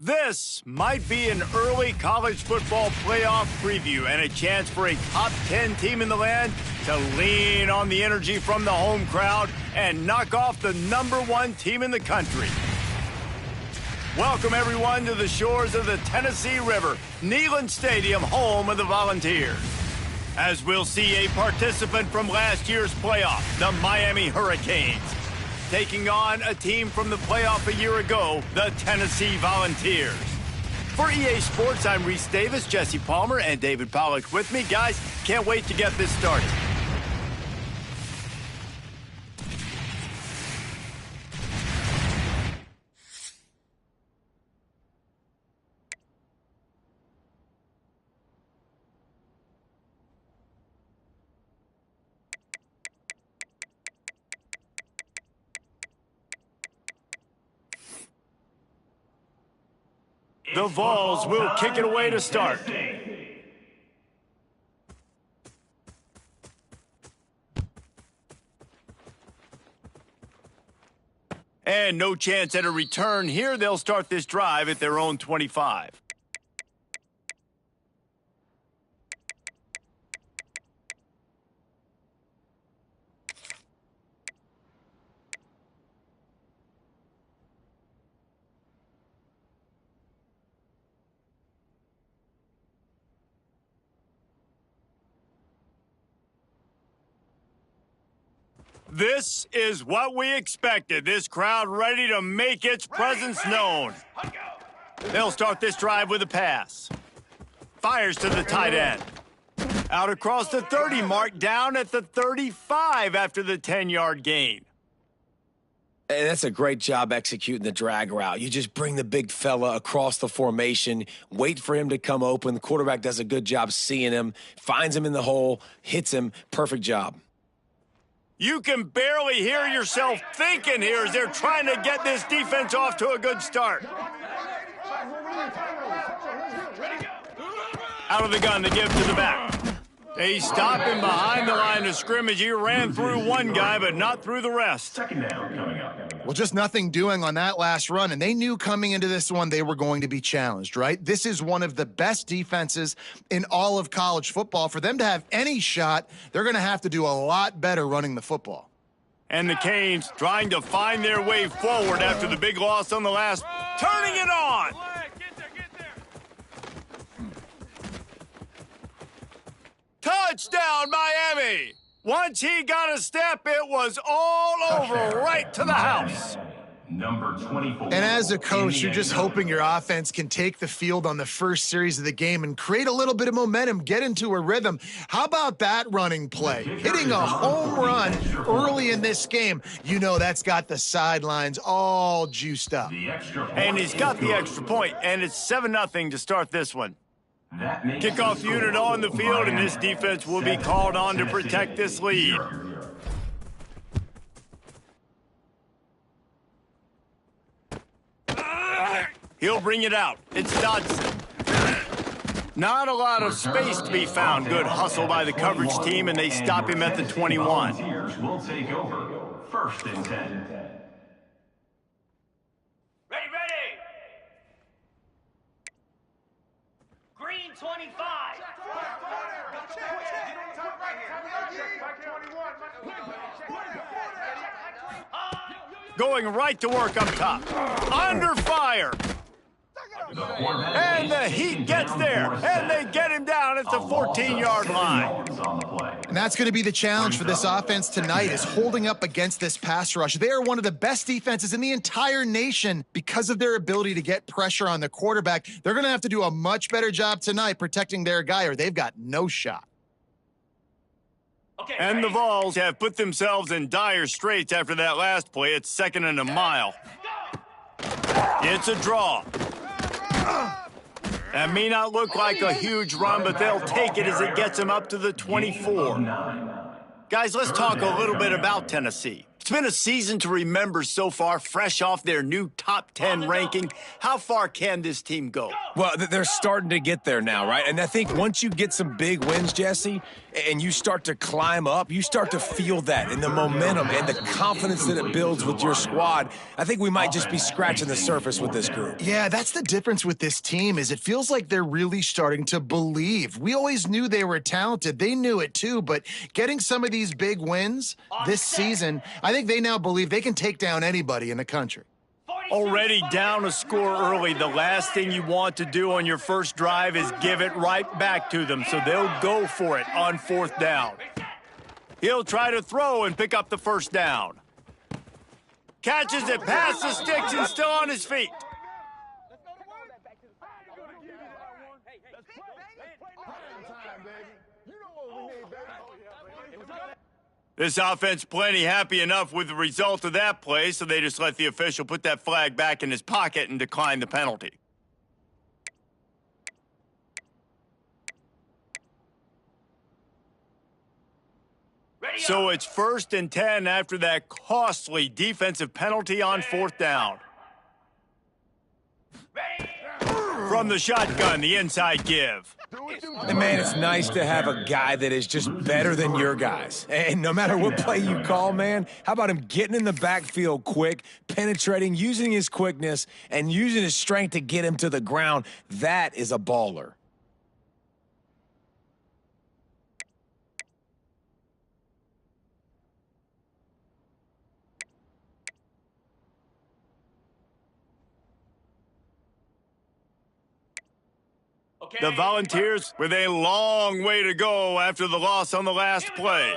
This might be an early college football playoff preview and a chance for a top 10 team in the land to lean on the energy from the home crowd and knock off the #1 team in the country. Welcome, everyone, to the shores of the Tennessee River, Neyland Stadium, home of the Volunteers. As we'll see a participant from last year's playoff, the Miami Hurricanes, taking on a team from the playoff a year ago, the Tennessee Volunteers. For EA Sports, I'm Reese Davis, Jesse Palmer, and David Pollack with me. Guys, can't wait to get this started. The Vols will kick it away to start. And no chance at a return here. They'll start this drive at their own 25. This is what we expected. This crowd ready to make its presence known. They'll start this drive with a pass. Fires to the tight end. Out across the 30 mark, down at the 35 after the 10-yard gain. And that's a great job executing the drag route. You just bring the big fella across the formation, wait for him to come open. The quarterback does a good job seeing him, finds him in the hole, hits him. Perfect job. You can barely hear yourself thinking here as they're trying to get this defense off to a good start. Out of the gun to give to the back. They stop him behind the line of scrimmage. He ran through one guy, but not through the rest. Second down coming up. Well, just nothing doing on that last run, and they knew coming into this one they were going to be challenged, right? This is one of the best defenses in all of college football. For them to have any shot, they're going to have to do a lot better running the football. And the Canes trying to find their way forward after the big loss on the last, turning it on. Touchdown, Miami! Once he got a step, it was all over, right to the house. Number 24. And as a coach, you're just hoping your offense can take the field on the first series of the game and create a little bit of momentum, get into a rhythm. How about that running play? Hitting a home run early in this game. You know that's got the sidelines all juiced up. And he's got the extra point, and it's 7-0 to start this one. Kickoff unit on the field, and this defense will be called on to protect this lead. He'll bring it out. It's Dodson. Not a lot of space to be found. Good hustle by the coverage team, and they stop him at the 21. Will take over. First and 10. Green 25. Going right to work up top. Under fire. And the Heat gets there, and they get him down at the 14-yard line. And that's going to be the challenge for this offense tonight, is holding up against this pass rush. They are one of the best defenses in the entire nation because of their ability to get pressure on the quarterback. They're going to have to do a much better job tonight protecting their guy, or they've got no shot. And the Vols have put themselves in dire straits after that last play. It's 2nd and a mile. It's a draw. That may not look like a huge run, but they'll take it as it gets them up to the 24. Guys, let's talk a little bit about Tennessee. It's been a season to remember so far, fresh off their new top 10 ranking. How far can this team go? Well, they're starting to get there now, right? And I think once you get some big wins, Jesse, and you start to climb up, you start to feel that and the momentum and the confidence that it builds with your squad. I think we might just be scratching the surface with this group. Yeah, that's the difference with this team is it feels like they're really starting to believe. We always knew they were talented. They knew it too, but getting some of these big wins this season, I think they now believe they can take down anybody in the country. Already down a score early, the last thing you want to do on your first drive is give it right back to them, so they'll go for it on 4th down. He'll try to throw and pick up the first down. Catches it past the sticks and still on his feet. This offense plenty happy enough with the result of that play, so they just let the official put that flag back in his pocket and decline the penalty. So it's 1st and 10 after that costly defensive penalty on 4th down. From the shotgun, the inside give. And man, it's nice to have a guy that is just better than your guys. And no matter what play you call, man, how about him getting in the backfield quick, penetrating, using his quickness, and using his strength to get him to the ground? That is a baller. The Volunteers with a long way to go after the loss on the last play.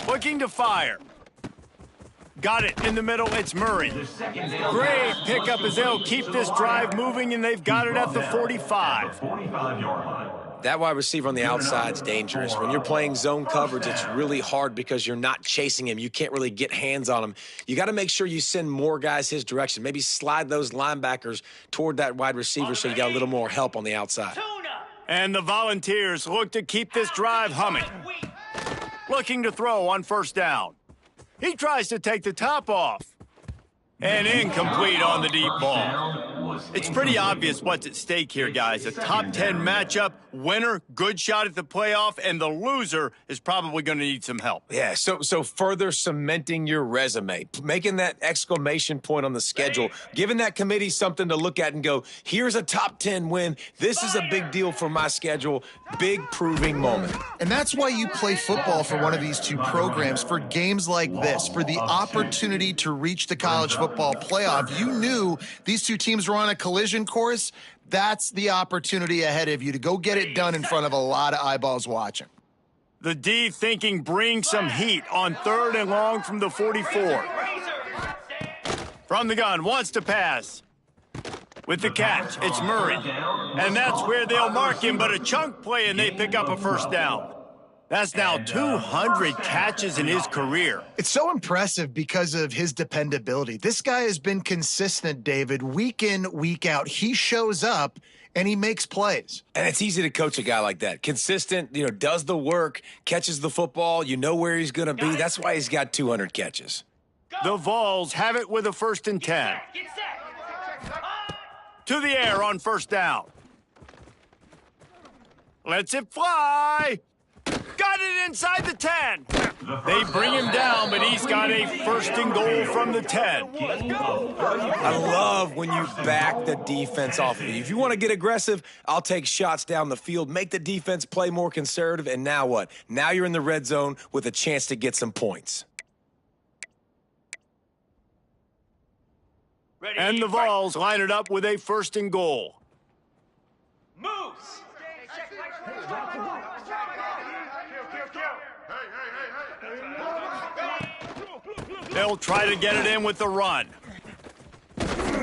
Looking to fire. Got it in the middle, it's Murray. Great pickup as they'll keep this drive moving, and they've got it at the 45. That wide receiver on the outside is dangerous. When you're playing zone coverage, it's really hard because you're not chasing him. You can't really get hands on him. You got to make sure you send more guys his direction. Maybe slide those linebackers toward that wide receiver so you got a little more help on the outside. And the Volunteers look to keep this drive humming. Looking to throw on 1st down. He tries to take the top off. And incomplete on the deep ball. It's pretty obvious what's at stake here, guys. A top 10 matchup, winner, good shot at the playoff, and the loser is probably going to need some help. Yeah, so further cementing your resume, making that exclamation point on the schedule, giving that committee something to look at and go, here's a top 10 win. This is a big deal for my schedule. Big proving moment. And that's why you play football for one of these two programs, for games like this, for the opportunity to reach the college football playoff. You knew these two teams were on a collision course. That's the opportunity ahead of you to go get it done in front of a lot of eyeballs watching. The D thinking bring some heat on 3rd and long from the 44. From the gun, wants to pass. With the catch, it's Murray. And that's where they'll mark him, but a chunk play and they pick up a 1st down. That's now 200 catches in his career. It's so impressive because of his dependability. This guy has been consistent, David, week in, week out. He shows up and he makes plays. And it's easy to coach a guy like that. Consistent, does the work, catches the football, you know where he's going to be. That's why he's got 200 catches. The Vols have it with a 1st and 10. To the air on 1st down. Lets it fly. Got it inside the 10. They bring him down, but he's got a 1st and goal from the 10. I love when you back the defense off of you. If you want to get aggressive, I'll take shots down the field, make the defense play more conservative, and now what? Now you're in the red zone with a chance to get some points. And the Vols line it up with a 1st and goal. Moves. They'll try to get it in with the run.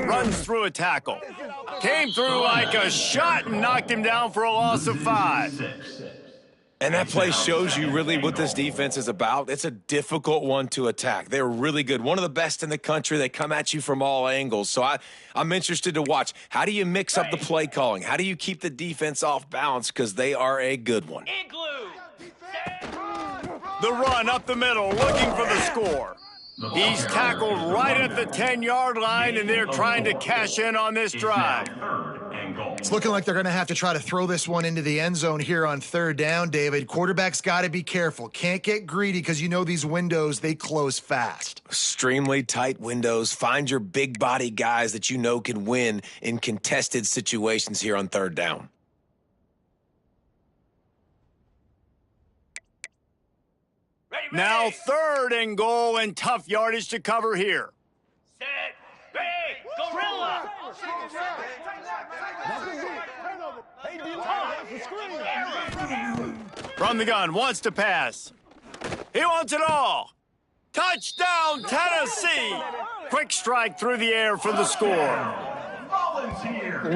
Runs through a tackle. Came through like a shot and knocked him down for a loss of 5. And that play shows you really what this defense is about. It's a difficult one to attack. They're really good. One of the best in the country. They come at you from all angles. So I'm interested to watch. How do you mix up the play calling? How do you keep the defense off balance? Because they are a good one. The run up the middle, looking for the score. He's tackled right at the 10-yard line, and they're trying to cash in on this drive. 3rd and goal. It's looking like they're going to have to try to throw this one into the end zone here on third down, David. Quarterback's got to be careful. Can't get greedy because you know these windows, they close fast. Extremely tight windows. Find your big body guys that you know can win in contested situations here on third down. Now 3rd and goal and tough yardage to cover here. Set. Big. Gorilla. From the gun, wants to pass. He wants it all. Touchdown, Tennessee! Quick strike through the air for the score.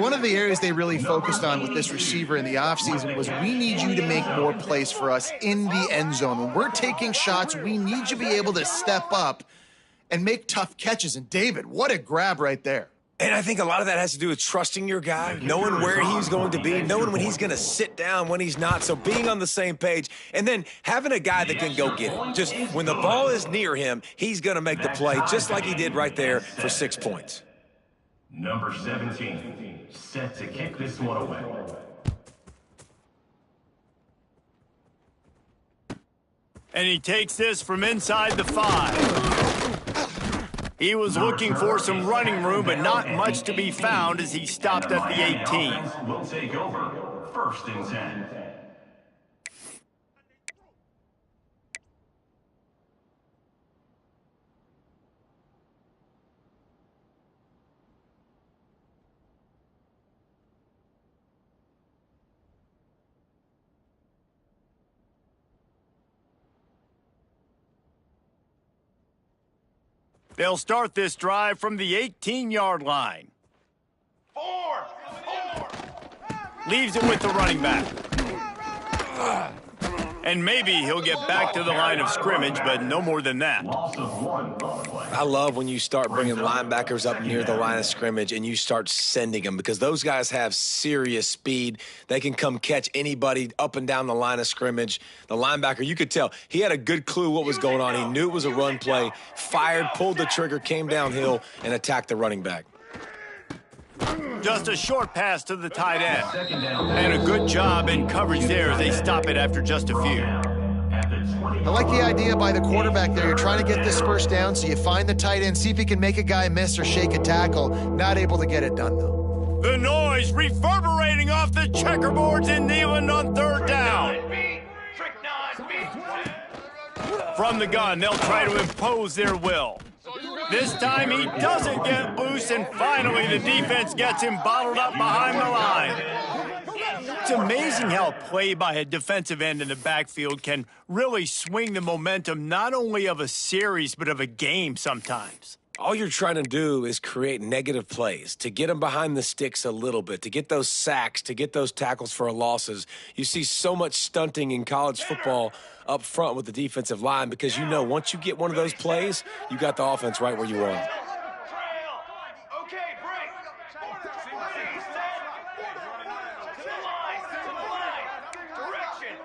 One of the areas they really focused on with this receiver in the offseason was we need you to make more plays for us in the end zone. When we're taking shots, we need you to be able to step up and make tough catches. And David, what a grab right there. And I think a lot of that has to do with trusting your guy, knowing where he's going to be, knowing when he's going to sit down, when he's not. So being on the same page, and then having a guy that can go get it. Just when the ball is near him, he's going to make the play, just like he did right there for 6 points. Number 17, set to kick this one away. And he takes this from inside the 5. He was looking for some running room, but not much to be found as he stopped at the 18. Will take over, 1st and 10. They'll start this drive from the 18-yard line. 4. Leaves it with the running back. And maybe he'll get back to the line of scrimmage, but no more than that. Loss of 1 play. I love when you start bringing linebackers up near the line of scrimmage and you start sending them because those guys have serious speed. They can come catch anybody up and down the line of scrimmage. The linebacker, you could tell, he had a good clue what was going on. He knew it was a run play, fired, pulled the trigger, came downhill, and attacked the running back. Just a short pass to the tight end. And a good job in coverage there as they stop it after just a few. I like the idea by the quarterback there. You're trying to get this first down, so you find the tight end, see if he can make a guy miss or shake a tackle. Not able to get it done, though. The noise reverberating off the checkerboards in Neyland on 3rd down. From the gun, they'll try to impose their will. This time he doesn't get loose, and finally the defense gets him bottled up behind the line. It's amazing how play by a defensive end in the backfield can really swing the momentum not only of a series but of a game sometimes. All you're trying to do is create negative plays, to get them behind the sticks a little bit, to get those sacks, to get those tackles for losses. You see so much stunting in college football up front with the defensive line because you know once you get one of those plays, you got the offense right where you want it. Okay, break. To the line. Direction.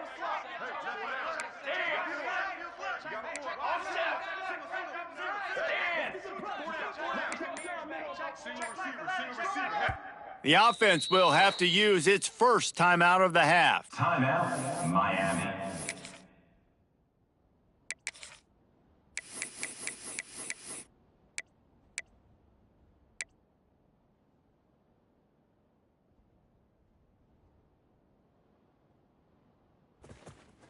Stand. Offset. Stand. The offense will have to use its first timeout of the half. Timeout, Miami.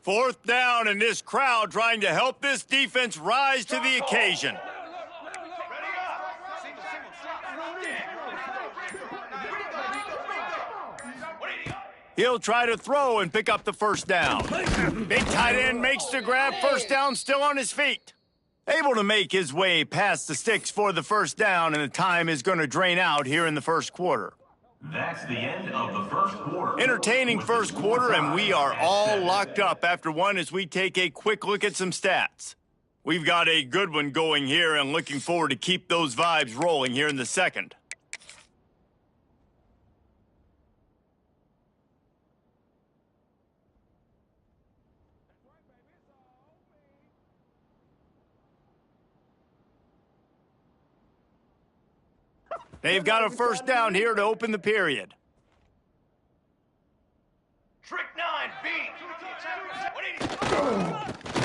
Fourth down, and this crowd trying to help this defense rise to the occasion. He'll try to throw and pick up the first down. Big tight end makes the grab, first down, still on his feet. Able to make his way past the sticks for the first down, and the time is going to drain out here in the first quarter. That's the end of the first quarter. Entertaining first quarter, and we are all locked up after one as we take a quick look at some stats. We've got a good one going here and looking forward to keep those vibes rolling here in the second. They've got a first down here to open the period.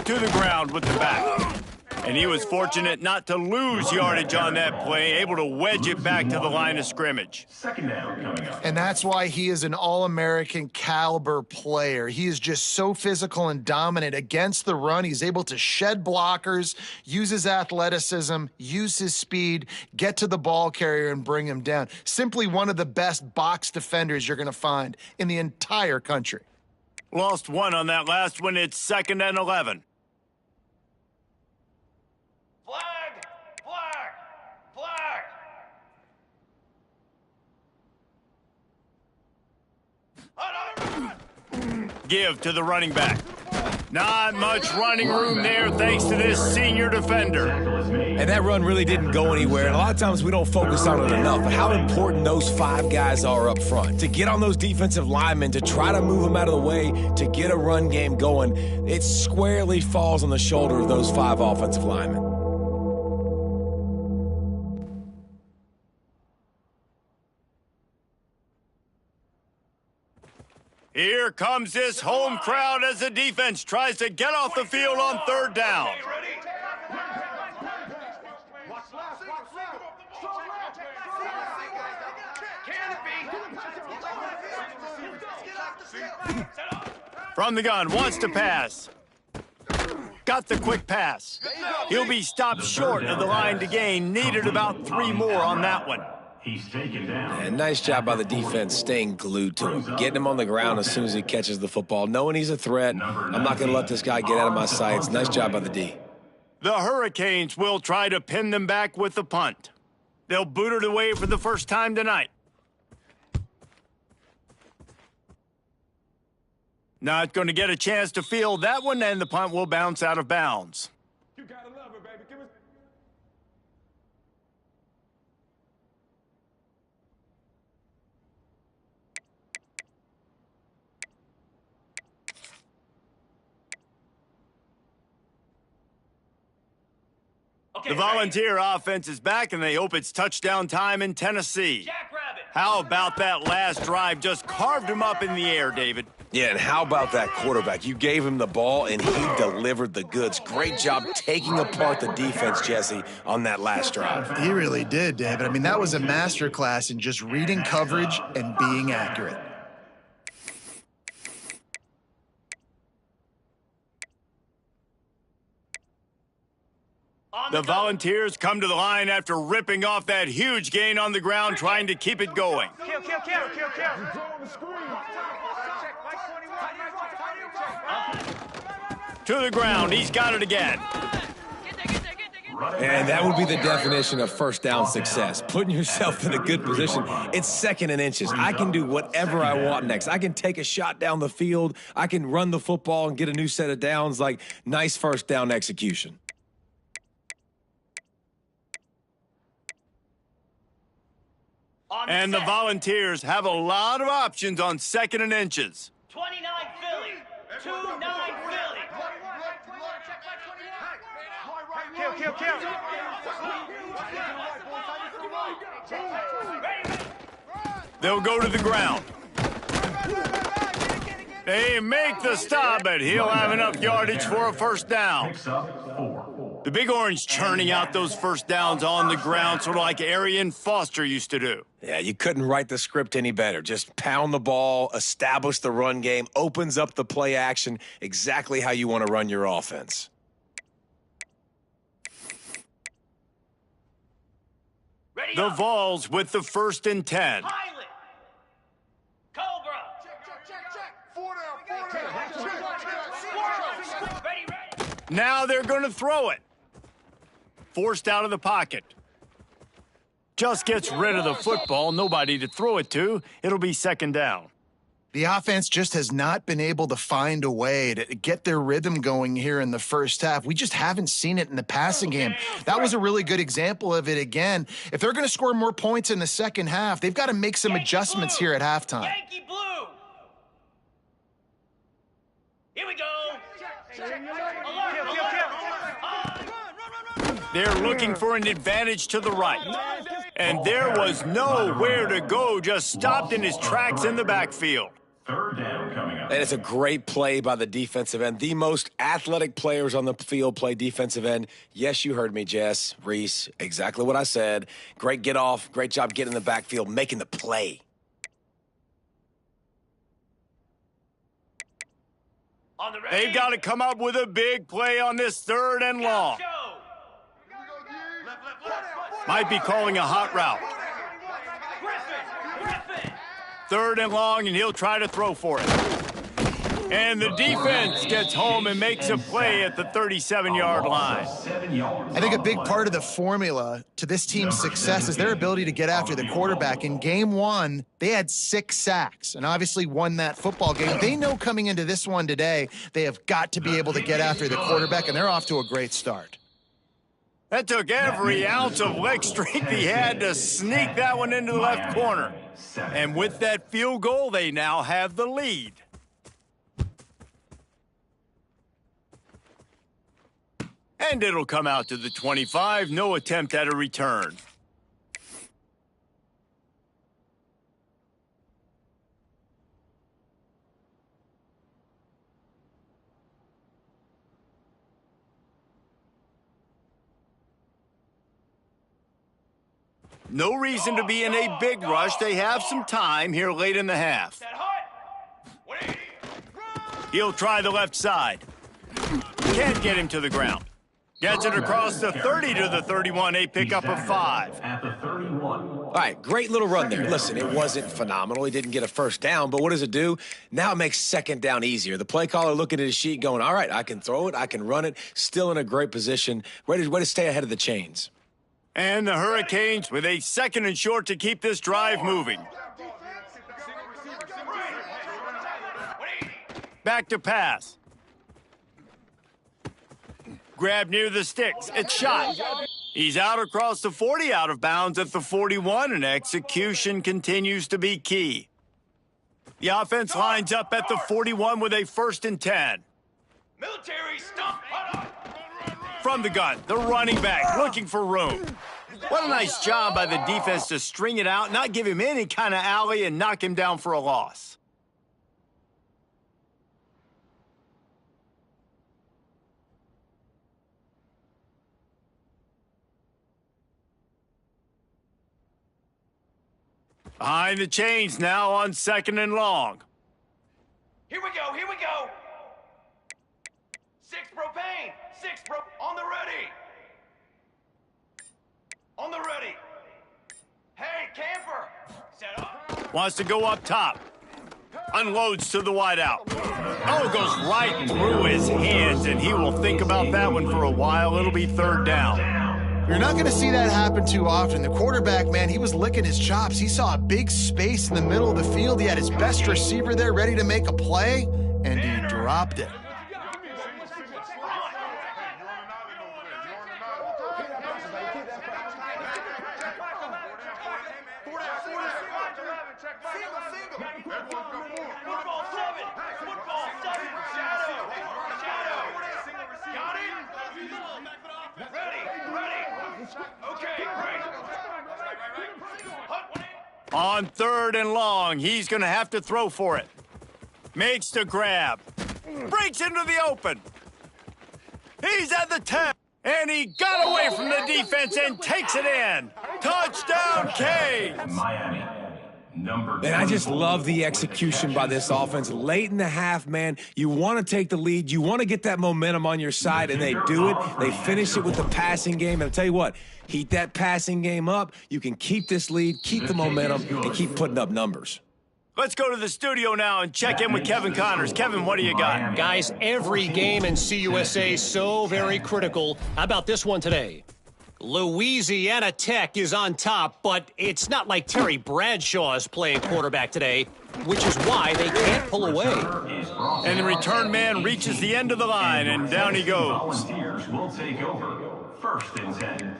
To the ground with the back. And he was fortunate not to lose yardage on that play, able to wedge it back to the line of scrimmage. Second down coming up. And that's why he is an All-American caliber player. He is just so physical and dominant against the run. He's able to shed blockers, use his athleticism, use his speed, get to the ball carrier and bring him down. Simply one of the best box defenders you're going to find in the entire country. Lost one on that last one. It's 2nd and 11. Flag! Flag! Flag! Give to the running back. Not much running room there thanks to this senior defender. Tackle is made. And that run really didn't go anywhere. And a lot of times we don't focus on it enough, but how important those 5 guys are up front. To get on those defensive linemen, to try to move them out of the way, to get a run game going, it squarely falls on the shoulder of those 5 offensive linemen. Here comes this home crowd as the defense tries to get off the field on 3rd down. From the gun, wants to pass. Got the quick pass. He'll be stopped short of the line to gain. Needed about 3 more on that one. He's taken down. And nice job by the defense staying glued to him, getting him on the ground as soon as he catches the football, knowing he's a threat. I'm not going to let this guy get out of my sights. Nice job by the D. The Hurricanes will try to pin them back with the punt. They'll boot it away for the first time tonight. Not going to get a chance to field that one, and the punt will bounce out of bounds. You gotta love it, baby. Give us. The Volunteer offense is back, and they hope it's touchdown time in Tennessee. How about that last drive? Just carved him up in the air, David. Yeah, and how about that quarterback? You gave him the ball, and he delivered the goods. Great job taking apart the defense, Jesse, on that last drive. He really did, David. I mean, that was a masterclass in just reading coverage and being accurate. The Volunteers come to the line after ripping off that huge gain on the ground, trying to keep it going. Kill. To the ground, he's got it again. And that would be the definition of first down success, putting yourself in a good position. It's 2nd and inches. I can do whatever I want next. I can take a shot down the field. I can run the football and get a new set of downs. Like, nice first down execution. And the Volunteers have a lot of options on 2nd and inches. 29 Philly. 29 Philly. Kill. They'll go to the ground. They make the stop, but he'll have enough yardage for a first down. Picks up 4. The Big Orange churning out those first downs on the ground, sort of like Arian Foster used to do. Yeah, you couldn't write the script any better. Just pound the ball, establish the run game, opens up the play action, exactly how you want to run your offense. The Vols with the 1st and 10. Pilot. Cobra. Ready. Now they're going to throw it. Forced out of the pocket. Just gets rid of the football, nobody to throw it to. It'll be 2nd down. The offense just has not been able to find a way to get their rhythm going here in the first half. We just haven't seen it in the passing game. That was a really good example of it again. If they're going to score more points in the second half, they've got to make some adjustments here at halftime. Yankee Blue. Here we go. They're looking for an advantage to the right. And there was nowhere to go, just stopped in his tracks in the backfield. Third down coming up. And it's a great play by the defensive end. The most athletic players on the field play defensive end. Yes, you heard me, Jess, Reese, exactly what I said. Great get off, great job getting in the backfield, making the play. On the ready. They've got to come up with a big play on this 3rd and long. Go. Left. Might be calling a hot route. Griffin. 3rd and long, and he'll try to throw for it. And the defense gets home and makes a play at the 37-yard line. 7 yards. I think a big part of the formula to this team's success is their ability to get after the quarterback. In game 1, they had 6 sacks and obviously won that football game. They know coming into this one today, they have got to be able to get after the quarterback, and they're off to a great start. That took every ounce of leg strength he had to sneak that one into the left corner. And with that field goal, they now have the lead. And it'll come out to the 25. No attempt at a return. No reason to be in a big rush. They have some time here late in the half. That hot. 180. He'll try the left side. Can't get him to the ground. Gets it across the 30 to the 31, a pickup of 5. At the 31. All right, great little run there. Listen, it wasn't phenomenal. He didn't get a first down, but what does it do? Now it makes 2nd down easier. The play caller looking at his sheet going, all right, I can throw it, I can run it, still in a great position, ready to stay ahead of the chains. And the Hurricanes with a 2nd and short to keep this drive moving. Back to pass. Grab near the sticks. It's shot. He's out across the 40, out of bounds at the 41, and execution continues to be key. The offense lines up at the 41 with a 1st and 10. Military stump. From the gun, the running back looking for room. What a nice job by the defense to string it out, not give him any kind of alley, and knock him down for a loss. Behind the chains now on 2nd and long. Here we go. 6 propane. 6 on the ready. Hey, camper. Set up. Wants to go up top. Unloads to the wideout. Oh, goes right through his hands, and he will think about that one for a while. It'll be 3rd down. You're not going to see that happen too often. The quarterback, man, he was licking his chops. He saw a big space in the middle of the field. He had his best receiver there ready to make a play, and he dropped it. Football 7. Shadow. Got it? Ready. Okay, great. On 3rd and long, he's going to have to throw for it. Makes the grab. Breaks into the open. He's at the 10. And he got away from the defense and takes it in. Touchdown, Canes! Miami. Number 2. And I just love the execution by this offense. Late in the half, man, you want to take the lead. You want to get that momentum on your side, and they do it. They finish it with the passing game. And I'll tell you what, heat that passing game up. You can keep this lead, keep the momentum, and keep putting up numbers. Let's go to the studio now and check in with Kevin Connors. Kevin, what do you got? Guys, every game in CUSA so very critical. How about this one today? Louisiana Tech is on top, but it's not like Terry Bradshaw is playing quarterback today, which is why they can't pull away. And the return man reaches the end of the line, and down he goes. Volunteers will take over. 1st and 10.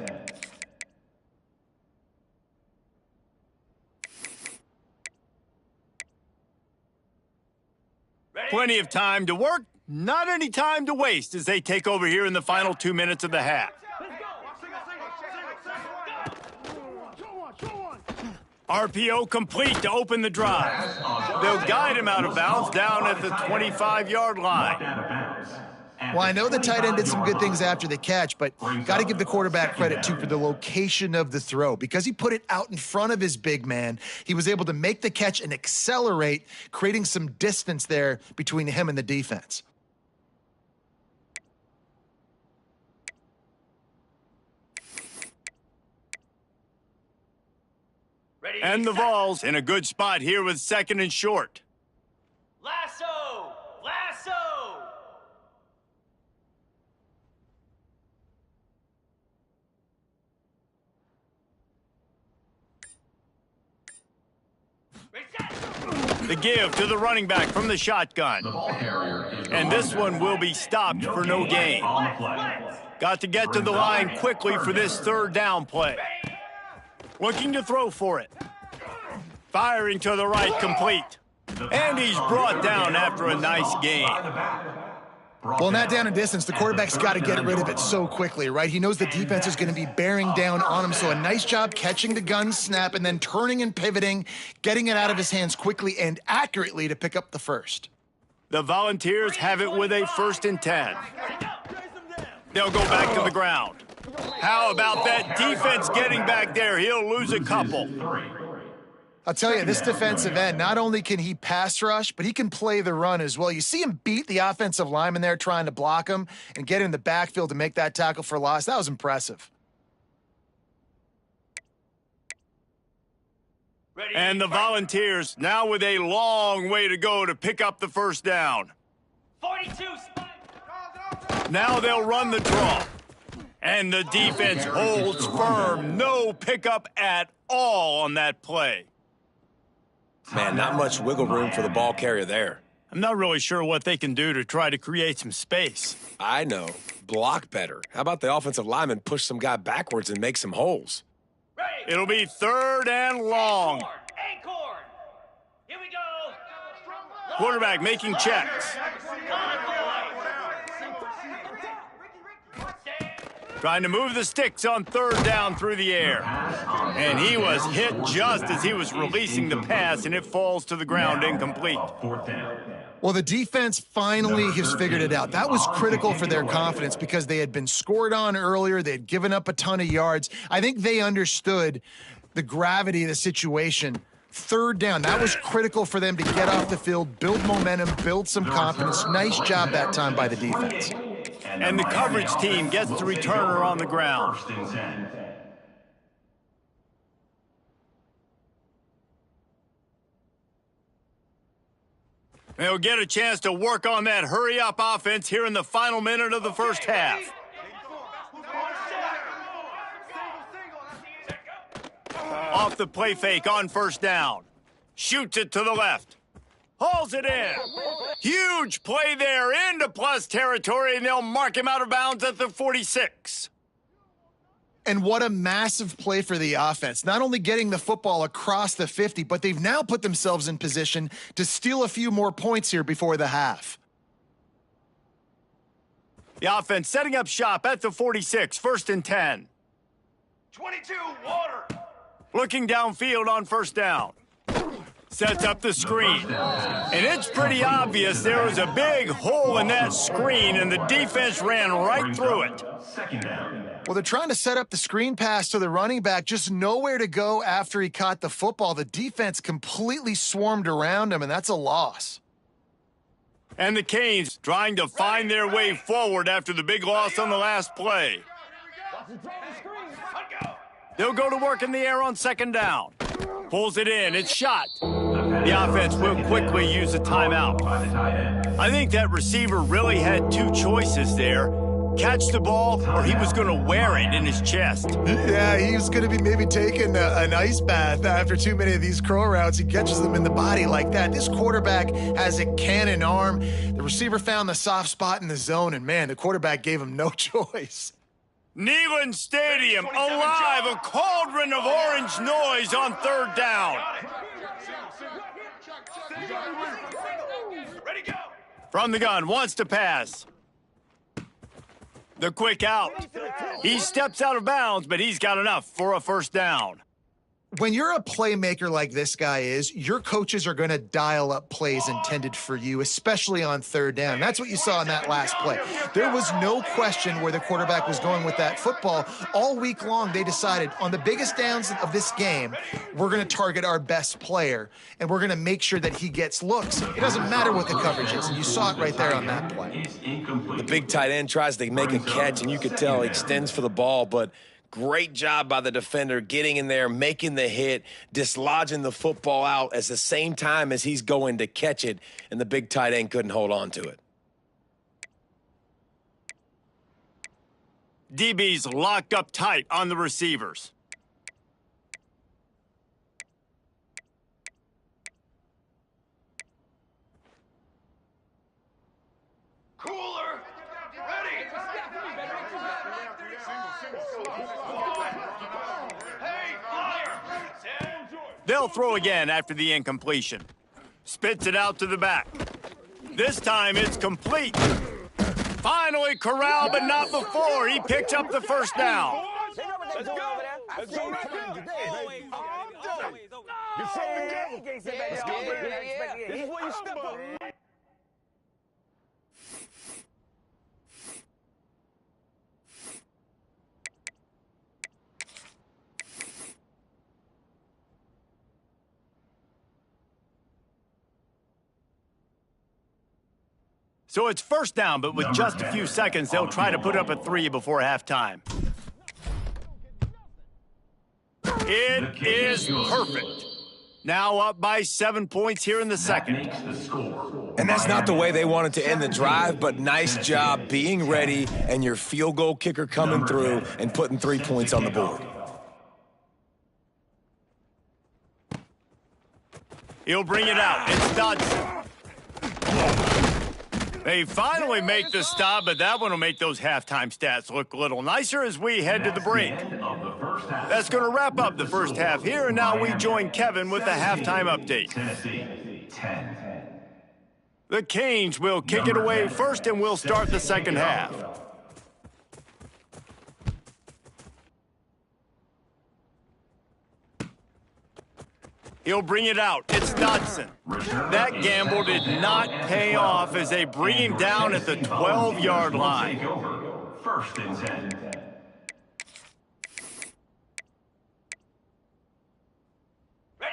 Plenty of time to work, not any time to waste as they take over here in the final 2 minutes of the half. RPO complete to open the drive. They'll guide him out of bounds down at the 25-yard line. Well, I know the tight end did some good things after the catch, but got to give the quarterback credit, too, for the location of the throw. Because he put it out in front of his big man, he was able to make the catch and accelerate, creating some distance there between him and the defense. And the Vols in a good spot here with 2nd and short. Lasso! Lasso! The give to the running back from the shotgun. And this one will be stopped for no gain. Got to get to the line quickly for this 3rd down play. Looking to throw for it. Firing to the right, complete. And he's brought down after a nice gain. Well, in that down and distance, the quarterback's got to get rid of it so quickly, right? He knows the defense is going to be bearing down on him, so a nice job catching the gun snap and then turning and pivoting, getting it out of his hands quickly and accurately to pick up the first. The Volunteers have it with a 1st and 10. They'll go back to the ground. How about that defense getting back there? He'll lose a couple. I'll tell you, this defensive end, not only can he pass rush, but he can play the run as well. You see him beat the offensive lineman there trying to block him and get in the backfield to make that tackle for loss. That was impressive. And the Volunteers now with a long way to go to pick up the 1st down. 42 Now they'll run the draw. And the defense holds firm. No pickup at all on that play. Man, not much wiggle room for the ball carrier there. I'm not really sure what they can do to try to create some space. I know. Block better. How about the offensive lineman push some guy backwards and make some holes? It'll be 3rd and long. Acorn! Here we go! Quarterback making checks. Trying to move the sticks on 3rd down through the air. And he was hit just as he was releasing the pass, and it falls to the ground incomplete. Well, the defense finally has figured it out. That was critical for their confidence because they had been scored on earlier. They had given up a ton of yards. I think they understood the gravity of the situation. 3rd down, that was critical for them to get off the field, build momentum, build some confidence. Nice job that time by the defense. And the coverage team gets the returner on the ground. They'll get a chance to work on that hurry-up offense here in the final minute of the 1st half. Off the play fake on 1st down. Shoots it to the left. Hauls it in. Huge play there into plus territory, and they'll mark him out of bounds at the 46. And what a massive play for the offense. Not only getting the football across the 50, but they've now put themselves in position to steal a few more points here before the half. The offense setting up shop at the 46, 1st and 10. 22, water! Looking downfield on 1st down. Sets up the screen. And it's pretty obvious there was a big hole in that screen, and the defense ran right through it. Well, they're trying to set up the screen pass to the running back, just nowhere to go after he caught the football. The defense completely swarmed around him, and that's a loss. And the Canes trying to find their way forward after the big loss on the last play. They'll go to work in the air on 2nd down. Pulls it in. It's shot. The offense will quickly use a timeout. I think that receiver really had 2 choices there. Catch the ball, or he was going to wear it in his chest. Yeah, he was going to be maybe taking an ice bath after too many of these crow routes. He catches them in the body like that. This quarterback has a cannon arm. The receiver found the soft spot in the zone, and, man, the quarterback gave him no choice. Neyland Stadium alive, a cauldron of orange noise on 3rd down. Ready, go! From the gun, wants to pass. The quick out. He steps out of bounds, but he's got enough for a 1st down. when you're a playmaker like this guy is, your coaches are going to dial up plays intended for you, especially on third down. That's what you saw in that last play. There was no question where the quarterback was going with that football. All week long, they decided on the biggest downs of this game, we're going to target our best player, and we're going to make sure that he gets looks. It doesn't matter what the coverage is, and you saw it right there on that play. The big tight end tries to make a catch, and you could tell he extends for the ball, but great job by the defender getting in there, making the hit, dislodging the football out at the same time as he's going to catch it, and the big tight end couldn't hold on to it. DB's locked up tight on the receivers. Cooler. Ready. Hey, fire. They'll throw again after the incompletion. Spits it out to the back. This time it's complete. Finally corralled, but not before. He picks up the first down. Let's go. Let's go. So it's first down, but with just a few seconds, they'll try to put up a 3 before halftime. It is perfect. Now up by 7 points here in the second. And that's not the way they wanted to end the drive, but nice job being ready and your field goal kicker coming through and putting 3 points on the board. He'll bring it out. It's Dodson. They finally make the stop, but that one will make those halftime stats look a little nicer as we head to the break. That's going to wrap up the first half here, and now we join Kevin with the halftime update. Tennessee, 10. The Canes will kick it away first, and we'll start the second half. He'll bring it out. It's Dodson. That gamble did not pay off as they bring him down at the 12-yard line. First and 10.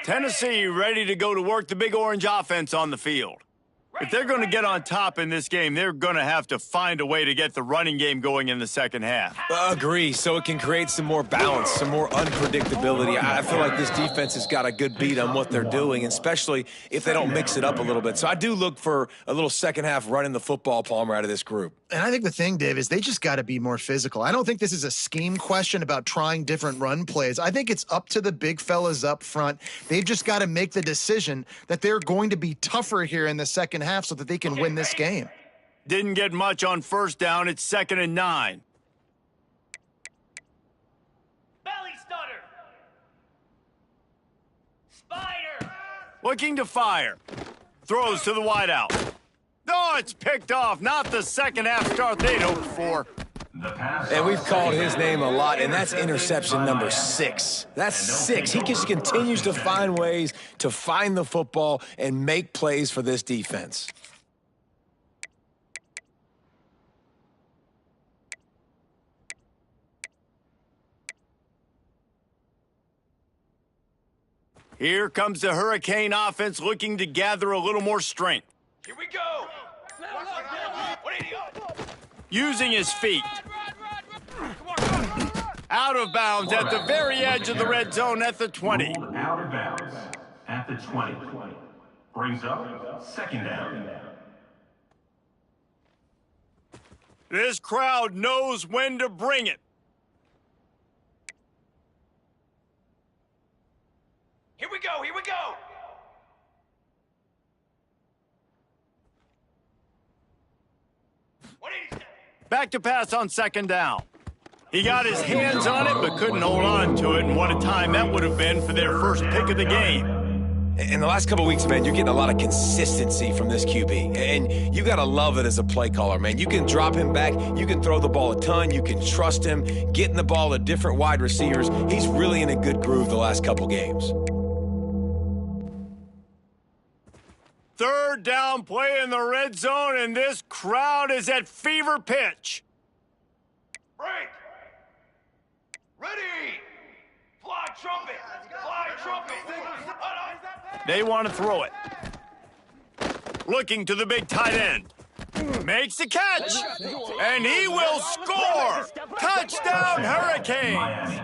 Tennessee ready to go to work the Big Orange offense on the field. If they're going to get on top in this game, they're going to have to find a way to get the running game going in the second half. Agree, so it can create some more balance, some more unpredictability. I feel like this defense has got a good beat on what they're doing, especially if they don't mix it up a little bit. So I do look for a little second half running the football, Palmer, out of this group. And I think the thing, Dave, is they just got to be more physical. I don't think this is a scheme question about trying different run plays. I think it's up to the big fellas up front. They've just got to make the decision that they're going to be tougher here in the second half so that they can win this game. Didn't get much on first down. It's 2nd and 9. Belly stutter. Spider. Looking to fire. Throws to the wideout. Oh, it's picked off. Not the second half start they'd hoped for. And we've called his name a lot, and that's interception number 6. That's 6. He just continues to find ways to find the football and make plays for this defense. Here comes the Hurricane offense looking to gather a little more strength. Here we go. 180. Using his feet. Out of bounds at the very edge of the red zone at the 20. Out of bounds at the 20. Brings up second down. This crowd knows when to bring it. Here we go. Here we go. Back to pass on second down. He got his hands on it, but couldn't hold on to it, and what a time that would have been for their first pick of the game. In the last couple of weeks, man, you're getting a lot of consistency from this QB. And you got to love it as a play caller, man. You can drop him back. You can throw the ball a ton. You can trust him, getting the ball to different wide receivers. He's really in a good groove the last couple games. Third down play in the red zone, and this crowd is at fever pitch. Break. Ready. Fly trumpet. Fly trumpet. They want to throw it. Looking to the big tight end. Makes the catch. And he will score. Touchdown, Hurricane. Miami.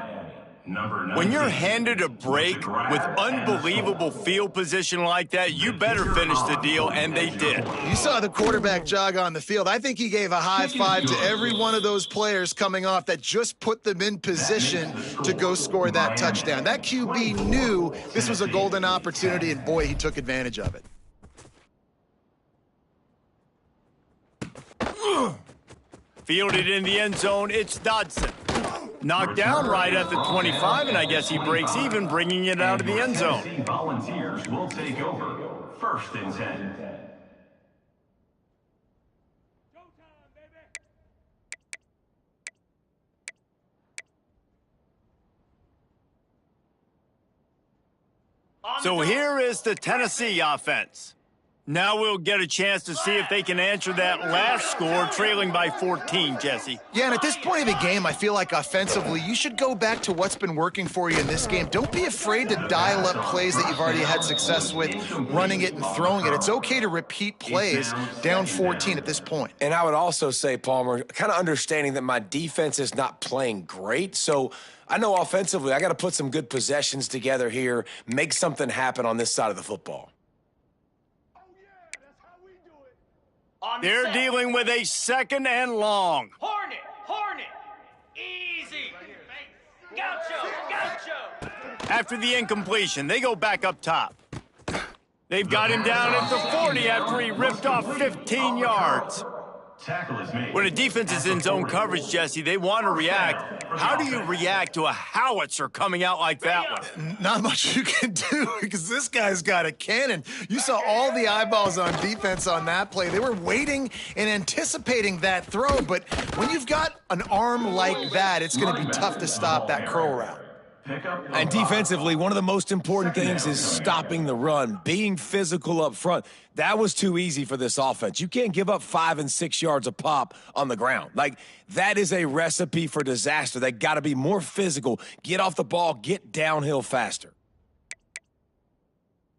Number 19. When you're handed a break with unbelievable field position like that, you better finish the deal, and they did. You saw the quarterback jog on the field. I think he gave a high five to every one of those players coming off that just put them in position to go score that touchdown. That QB knew this was a golden opportunity, and boy, he took advantage of it. Fielded in the end zone, it's Dodson. Knocked down right at the 25, and I guess he breaks even, bringing it out of the end zone. Tennessee Volunteers will take over. First and 10. So here is the Tennessee offense. Now we'll get a chance to see if they can answer that last score, trailing by 14, Jesse. Yeah, and at this point of the game, I feel like offensively, you should go back to what's been working for you in this game. Don't be afraid to dial up plays that you've already had success with, running it and throwing it. It's okay to repeat plays down 14 at this point. And I would also say, Palmer, kind of understanding that my defense is not playing great, so I know offensively I got to put some good possessions together here, make something happen on this side of the football. They're dealing with a second and long. Hornet. Easy. Gaucho. After the incompletion, they go back up top. They've got him down at the 40 after he ripped off 15 yards. Tackle is made. When a defense is in zone coverage, Jesse, they want to react. How do you react to a howitzer coming out like that one? Not much you can do because this guy's got a cannon. You saw all the eyeballs on defense on that play. They were waiting and anticipating that throw, but when you've got an arm like that, it's going to be tough to stop that curl route. And defensively, one of the most important things is stopping the run, being physical up front. That was too easy for this offense. You can't give up 5 and 6 yards a pop on the ground. Like, that is a recipe for disaster. They got to be more physical, get off the ball, get downhill faster.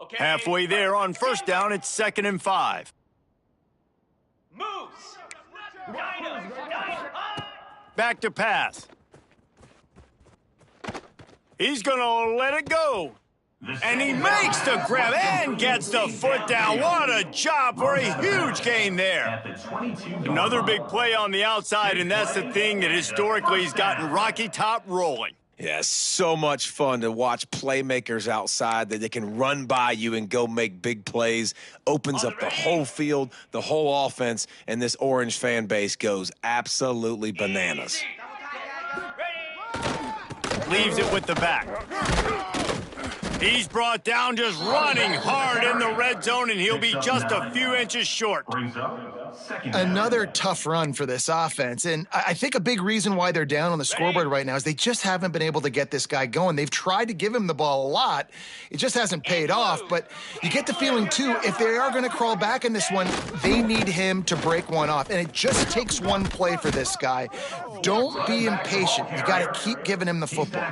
Okay. Halfway there on first down, it's 2nd and 5. Moves. Dino. Back to pass. He's going to let it go. And he makes the grab and gets the foot down. What a job for a huge gain there. Another big play on the outside, and that's the thing that historically has gotten Rocky Top rolling. Yeah, so much fun to watch playmakers outside that they can run by you and go make big plays. Opens up the whole field, the whole offense, and this Orange fan base goes absolutely bananas. Leaves it with the back. He's brought down just running hard in the red zone, and he'll be just a few inches short. Another tough run for this offense, and I think a big reason why they're down on the scoreboard right now is they just haven't been able to get this guy going. They've tried to give him the ball a lot. It just hasn't paid off, but you get the feeling, too, if they are going to crawl back in this one, they need him to break one off, and it just takes one play for this guy. Don't be impatient. You got to keep giving him the football.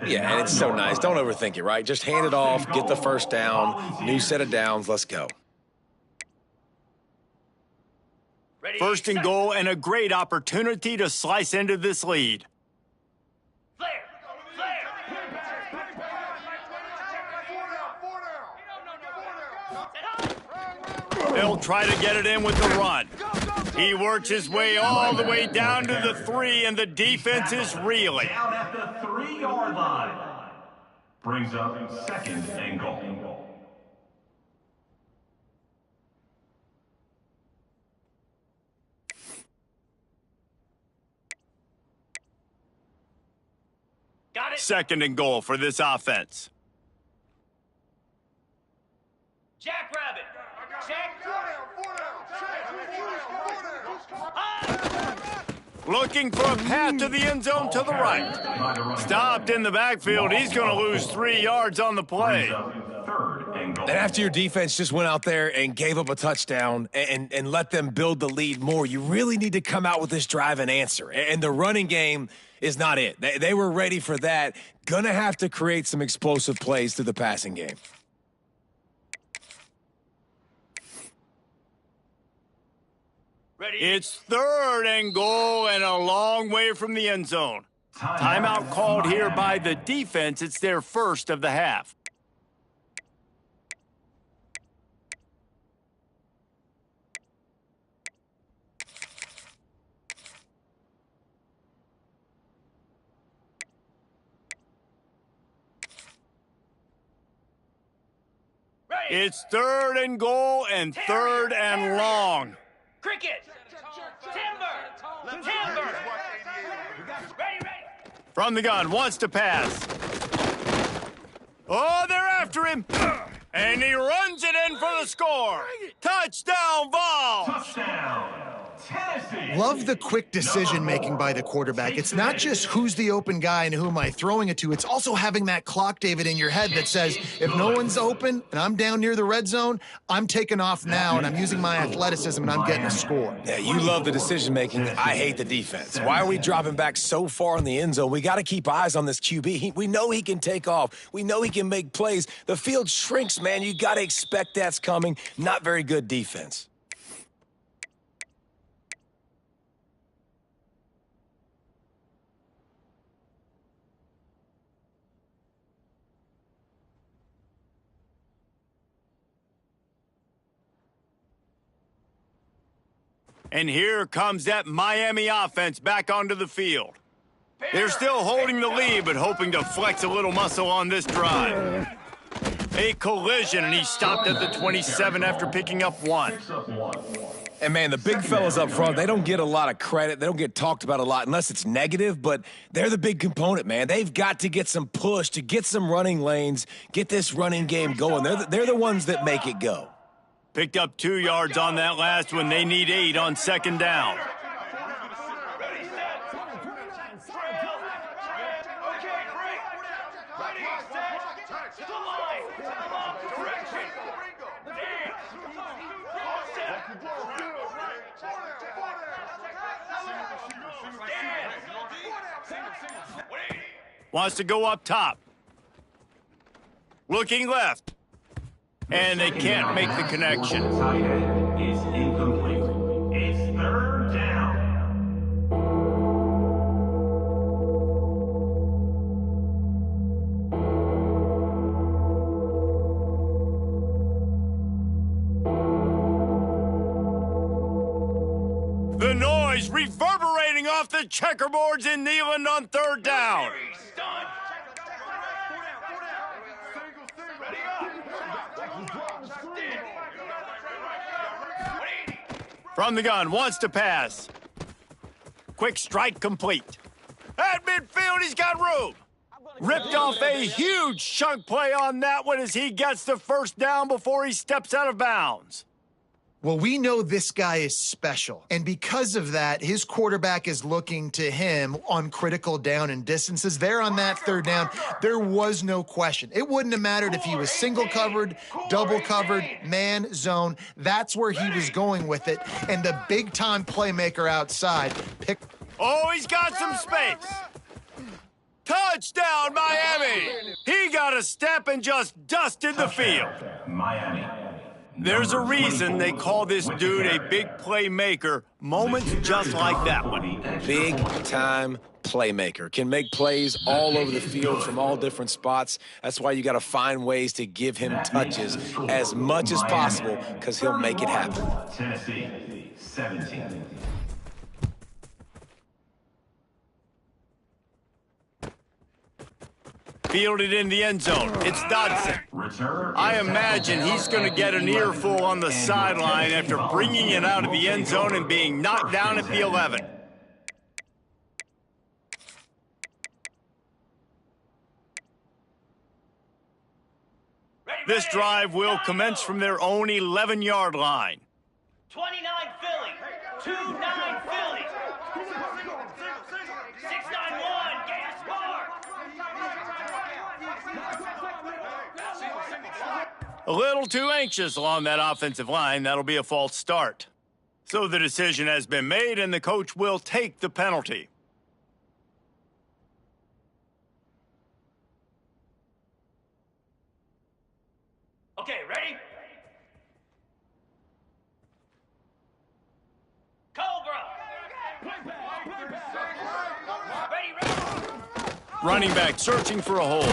Yeah, and it's so nice. Don't overthink it, right? Just hand it off, get the first down, new set of downs, let's go. First and goal, and a great opportunity to slice into this lead. They'll try to get it in with the run. He works his way all the way down to the 3, and the defense is reeling. Down at the 3-yard line. Brings up 2nd and goal. Got it. 2nd and goal for this offense. Looking for a path to the end zone to the right. Stopped in the backfield. He's going to lose 3 yards on the play. And after your defense just went out there and gave up a touchdown and let them build the lead more, you really need to come out with this drive and answer. And the running game is not it. They were ready for that. Going to have to create some explosive plays through the passing game. It's 3rd and goal and a long way from the end zone. Timeout called here by the defense. It's their first of the half. It's 3rd and goal and 3rd and long. Cricket! Timber! Timber! Ready! From the gun, wants to pass. Oh, they're after him. And he runs it in for the score. Touchdown, Vols! Touchdown, Tennessee. Love the quick decision-making by the quarterback. It's not just who's the open guy and who am I throwing it to. It's also having that clock, David, in your head that says, if no one's open and I'm down near the red zone, I'm taking off now and I'm using my athleticism and I'm getting a score. Yeah, you love the decision-making. I hate the defense. Why are we dropping back so far in the end zone? We got to keep eyes on this QB. We know he can take off. We know he can make plays. The field shrinks, man. You got to expect that's coming. Not very good defense. And here comes that Miami offense back onto the field. They're still holding the lead, but hoping to flex a little muscle on this drive. A collision, and he stopped at the 27 after picking up 1. And, man, the big fellas up front, they don't get a lot of credit. They don't get talked about a lot unless it's negative, but they're the big component, man. They've got to get some push, to get some running lanes, get this running game going. They're the ones that make it go. Picked up 2 yards on that last one. They need 8 on 2nd down. Wants to go up top. Looking left. And they can't make the connection. Tight end is incomplete. It's 3rd down. The noise reverberating off the checkerboards in Neyland on 3rd down. From the gun, wants to pass. Quick strike complete. At midfield, he's got room. Ripped off a huge chunk play on that one as he gets the 1st down before he steps out of bounds. Well, we know this guy is special, and because of that, his quarterback is looking to him on critical down and distances. There on that 3rd down, there was no question. It wouldn't have mattered if he was single covered, double covered, man, zone. That's where he was going with it, and the big-time playmaker outside picked. Oh, he's got some space. Touchdown, Miami! He got a step and just dusted the field. Miami. There's a reason they call this dude a big playmaker. Moments just like that one. Big-time playmaker. Can make plays all over the field from all different spots. That's why you got to find ways to give him touches as much as possible because he'll make it happen. Tennessee, 17. Fielded in the end zone. It's Dodson. I imagine he's going to get an earful on the sideline after bringing it out of the end zone and being knocked down at the 11. This drive will commence from their own 11-yard line. 29 Philly. 2-9 Philly. A little too anxious along that offensive line. That'll be a false start. So the decision has been made, and the coach will take the penalty. Okay, ready? Cobra! Ready. Running back searching for a hole.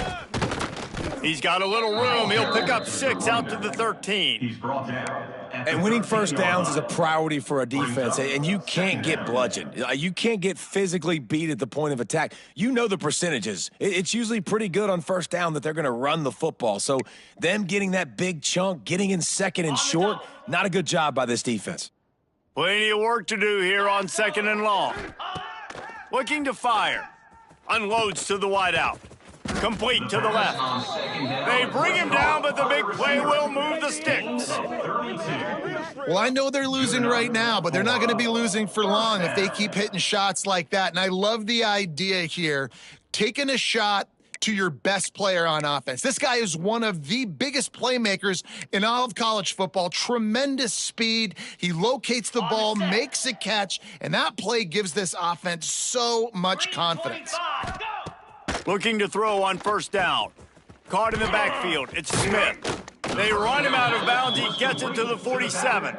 He's got a little room. He'll pick up 6 out to the 13. He's brought down. And winning first downs is a priority for a defense, and you can't get bludgeoned. You can't get physically beat at the point of attack. You know the percentages. It's usually pretty good on first down that they're going to run the football. So them getting that big chunk, getting in second and short, not a good job by this defense. Plenty of work to do here on 2nd and long. Looking to fire. Unloads to the wideout. Complete to the left. They bring him down, but the big play will move the sticks. Well, I know they're losing right now, but they're not going to be losing for long if they keep hitting shots like that. And I love the idea here, taking a shot to your best player on offense. This guy is one of the biggest playmakers in all of college football. Tremendous speed. He locates the ball, makes a catch, and that play gives this offense so much confidence. Looking to throw on first down. Caught in the backfield. It's Smith. They run him out of bounds. He gets it to the 47.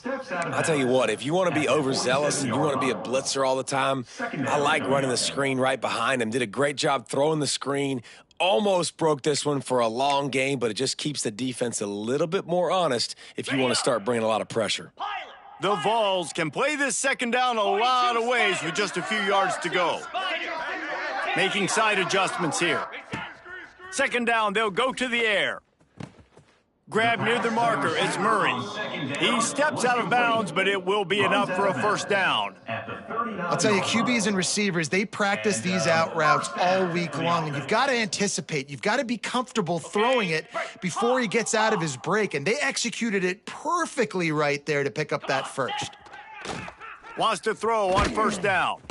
I'll tell you what, if you want to be overzealous and you want to be a blitzer all the time, I like running the screen right behind him. Did a great job throwing the screen. Almost broke this one for a long game, but it just keeps the defense a little bit more honest if you want to start bringing a lot of pressure. The Vols can play this 2nd down a lot of ways with just a few yards to go. Making side adjustments here. 2nd down, they'll go to the air. Grab near the marker, it's Murray. He steps out of bounds, but it will be enough for a first down. I'll tell you, QBs and receivers, they practice these out routes all week long, and you've got to anticipate. You've got to be comfortable throwing it before he gets out of his break, and they executed it perfectly right there to pick up that first. Wants to throw on first down.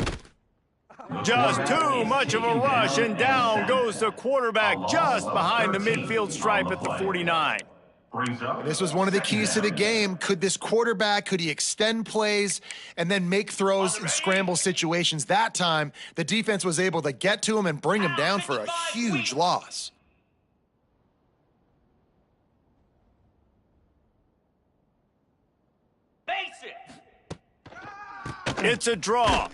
Just too much of a rush, and down goes the quarterback just behind the midfield stripe at the 49. This was one of the keys to the game. Could this quarterback, could he extend plays and then make throws in scramble situations? That time, the defense was able to get to him and bring him down for a huge loss. It's a draw.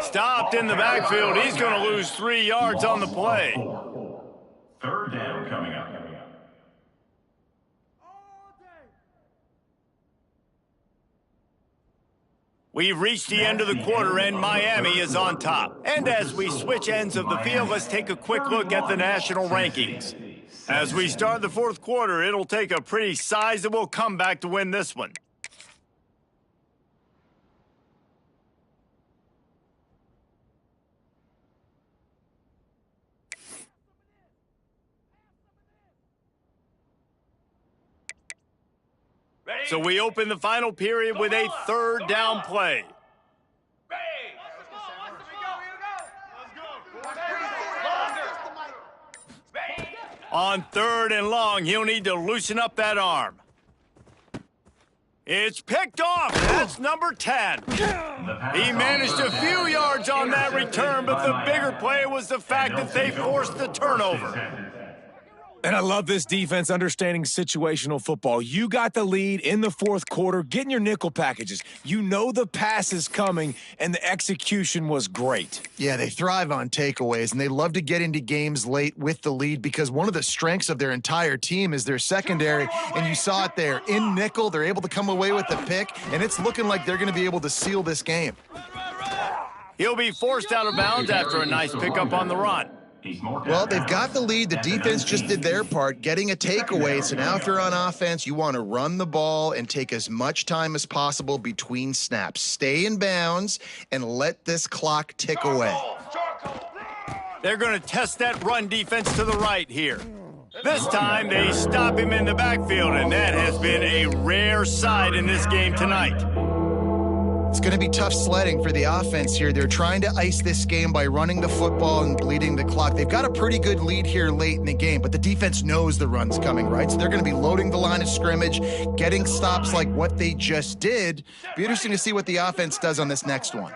Stopped in the backfield. He's going to lose 3 yards on the play. 3rd down coming up. We've reached the end of the quarter, and Miami is on top. And as we switch ends of the field, let's take a quick look at the national rankings. As we start the 4th quarter, it'll take a pretty sizable comeback to win this one. So we open the final period with a 3rd down play. On 3rd and long, he'll need to loosen up that arm. It's picked off. That's number 10. He managed a few yards on that return, but the bigger play was the fact that they forced the turnover. And I love this defense understanding situational football. You got the lead in the 4th quarter, getting your nickel packages. You know the pass is coming, and the execution was great. Yeah, they thrive on takeaways, and they love to get into games late with the lead because one of the strengths of their entire team is their secondary, and you saw it there. In nickel, they're able to come away with the pick, and it's looking like they're going to be able to seal this game. He'll be forced out of bounds after a nice pickup on the run. Well, they've got the lead. The defense just did their part, getting a takeaway. So now if you're on offense, you want to run the ball and take as much time as possible between snaps. Stay in bounds and let this clock tick away. They're going to test that run defense to the right here. This time, they stop him in the backfield, and that has been a rare sight in this game tonight. It's going to be tough sledding for the offense here. They're trying to ice this game by running the football and bleeding the clock. They've got a pretty good lead here late in the game, but the defense knows the run's coming, right? So they're going to be loading the line of scrimmage, getting stops like what they just did. Be interesting to see what the offense does on this next one.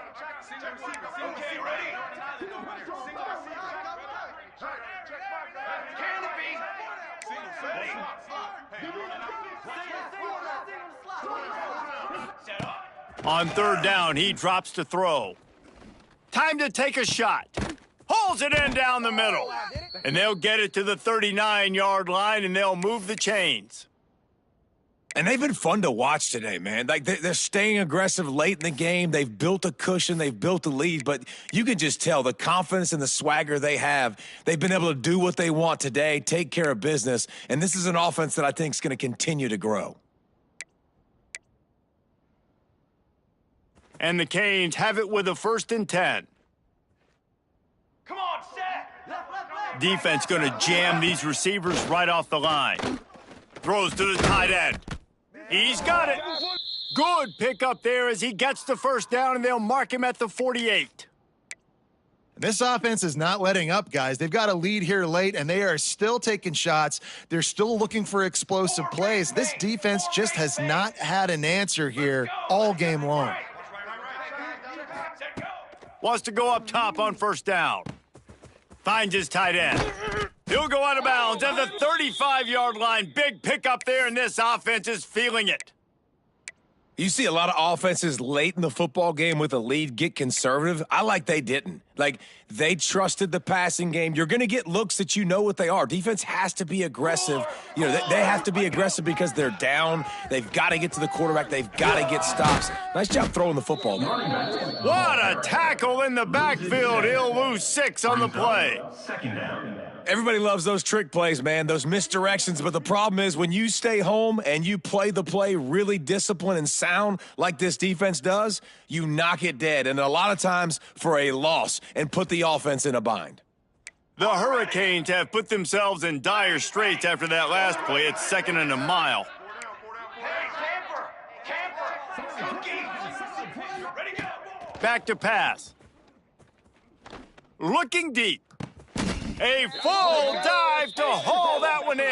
On third down, he drops to throw. Time to take a shot. Hauls it in down the middle. And they'll get it to the 39-yard line, and they'll move the chains. And they've been fun to watch today, man. Like, they're staying aggressive late in the game. They've built a cushion. They've built a lead. But you can just tell the confidence and the swagger they have. They've been able to do what they want today, take care of business. And this is an offense that I think is going to continue to grow. And the Canes have it with a 1st and 10. Come on, set. Defense going to jam these receivers right off the line. Throws to the tight end. He's got it. Good pickup there as he gets the 1st down, and they'll mark him at the 48. This offense is not letting up, guys. They've got a lead here late, and they are still taking shots. They're still looking for explosive plays. This defense just has not had an answer here all game long. Wants to go up top on 1st down. Finds his tight end. He'll go out of bounds at the 35-yard line. Big pickup there, and this offense is feeling it. You see a lot of offenses late in the football game with a lead get conservative. I like they didn't. Like, they trusted the passing game. You're going to get looks that you know what they are. Defense has to be aggressive. You know, they have to be aggressive because they're down. They've got to get to the quarterback. They've got to get stops. Nice job throwing the football. What a tackle in the backfield. He'll lose 6 on the play. 2nd down. Everybody loves those trick plays, man, those misdirections. But the problem is when you stay home and you play the play really disciplined and sound like this defense does, you knock it dead. And a lot of times for a loss and put the offense in a bind. The Hurricanes have put themselves in dire straits after that last play. It's 2nd and a mile. Hey, camper. Cookie. Ready, go. Back to pass. Looking deep. A full dive to haul that one in.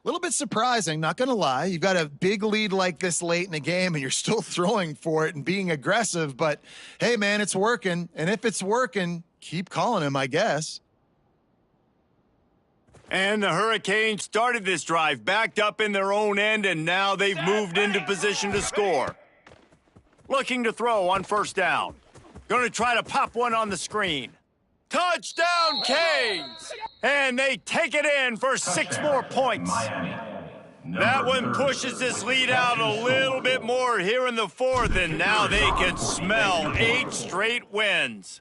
A little bit surprising, not going to lie. You've got a big lead like this late in the game, and you're still throwing for it and being aggressive. But, hey, man, it's working. And if it's working, keep calling him, I guess. And the Hurricanes started this drive, backed up in their own end, and now they've moved into position to score. Looking to throw on 1st down. Going to try to pop one on the screen. Touchdown, Canes! And they take it in for 6 more points. Miami. That one pushes this lead out a little bit more here in the 4th, and now they can smell 8 straight wins.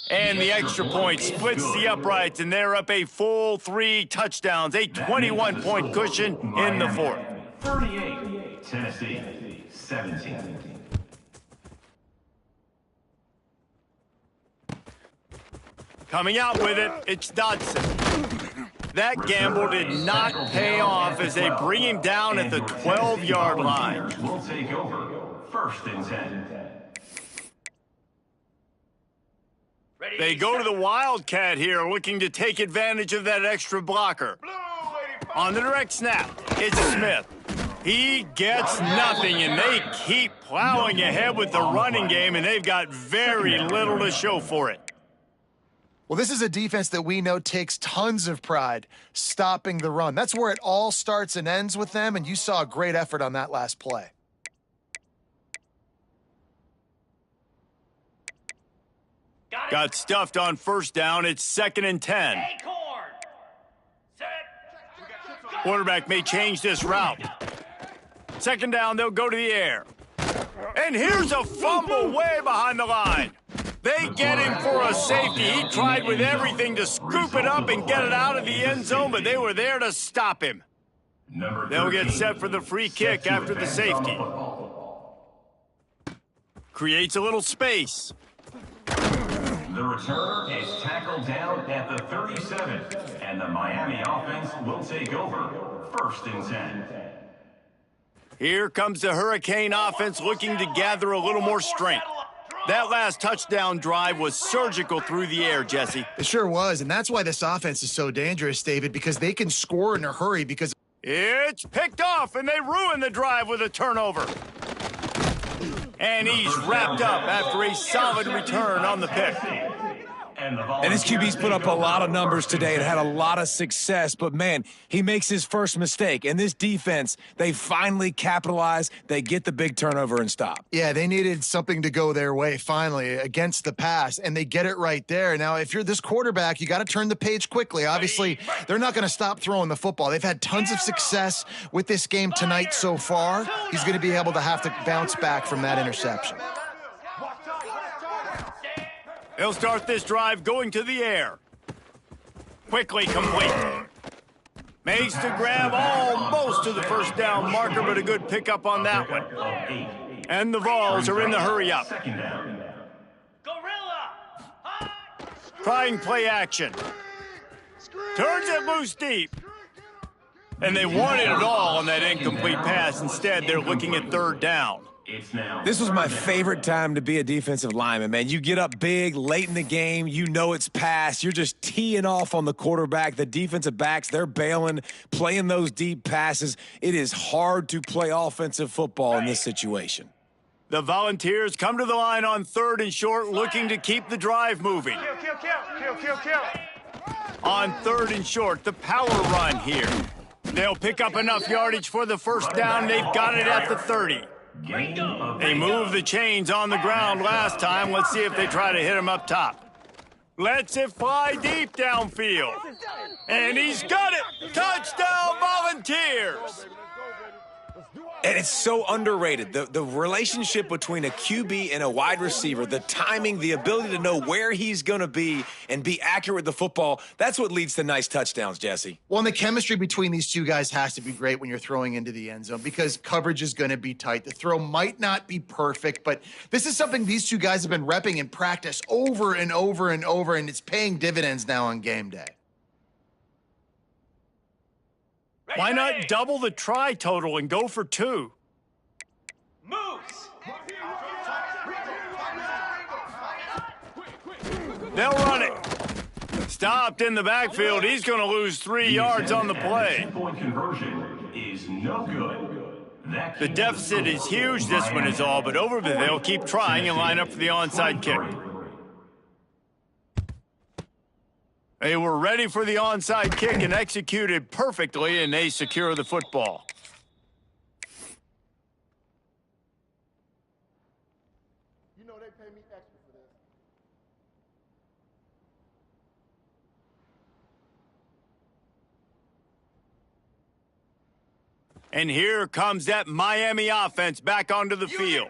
And the extra point splits the uprights, and they're up a full 3 touchdowns, a 21-point cushion in the 4th. 38. Tennessee. 17. Coming out with it, it's Dodson. That gamble did not pay off as they bring him down at the 12-yard line. Will take over. 1st and 10. They go to the Wildcat here, looking to take advantage of that extra blocker. On the direct snap, it's Smith. He gets nothing, and they keep plowing ahead with the running game, and they've got very little to show for it. Well, this is a defense that we know takes tons of pride stopping the run. That's where it all starts and ends with them, and you saw a great effort on that last play. Got stuffed on 1st down. It's 2nd and 10. Acorn. Set. Quarterback may change this route. 2nd down, they'll go to the air. And here's a fumble way behind the line. They get him for a safety. He tried with everything to scoop it up and get it out of the end zone, but they were there to stop him. They'll get set for the free kick after the safety. Creates a little space. The returner is tackled down at the 37, and the Miami offense will take over. 1st and 10. Here comes the Hurricane offense looking to gather a little more strength. That last touchdown drive was surgical through the air, Jesse. It sure was, and that's why this offense is so dangerous, David, because they can score in a hurry because... It's picked off, and they ruin the drive with a turnover. And he's wrapped up after a solid return on the pick. And his QB's put up a lot of numbers today and had a lot of success, but man, he makes his first mistake. And this defense, they finally capitalize. They get the big turnover and stop. Yeah, they needed something to go their way finally against the pass, and they get it right there. Now, if you're this quarterback, you got to turn the page quickly. Obviously, they're not going to stop throwing the football. They've had tons of success with this game tonight so far. He's going to be able to have to bounce back from that interception. They'll start this drive going to the air. Quickly complete. Makes the grab almost to the first down marker, but a good pickup on that one. And the Vols are in the hurry up. Trying play action. Turns it loose deep. And they wanted it all on that incomplete pass. Instead, they're looking at third down. This was my favorite time to be a defensive lineman, man. You get up big late in the game. You know it's past. You're just teeing off on the quarterback. The defensive backs, they're bailing, playing those deep passes. It is hard to play offensive football in this situation. The Volunteers come to the line on third and short, looking to keep the drive moving. Kill. On third and short, the power run here. They'll pick up enough yardage for the first down. They've got it at the 30. They moved the chains on the ground last time. Let's see if they try to hit him up top. Lets it fly deep downfield. And he's got it. Touchdown, Volunteers. And it's so underrated. The relationship between a QB and a wide receiver, the timing, the ability to know where he's going to be and be accurate with the football, that's what leads to nice touchdowns, Jesse. Well, and the chemistry between these two guys has to be great when you're throwing into the end zone because coverage is going to be tight. The throw might not be perfect, but this is something these two guys have been repping in practice over and over and over, and it's paying dividends now on game day. Why not double the try total and go for 2? Moves. They'll run it. Stopped in the backfield. He's going to lose 3 yards on the play. Conversion is no good. The deficit is huge. This one is all but over, but they'll keep trying and line up for the onside kick. They were ready for the onside kick and executed perfectly, and they secure the football. You know they pay me extra for this. And here comes that Miami offense back onto the field.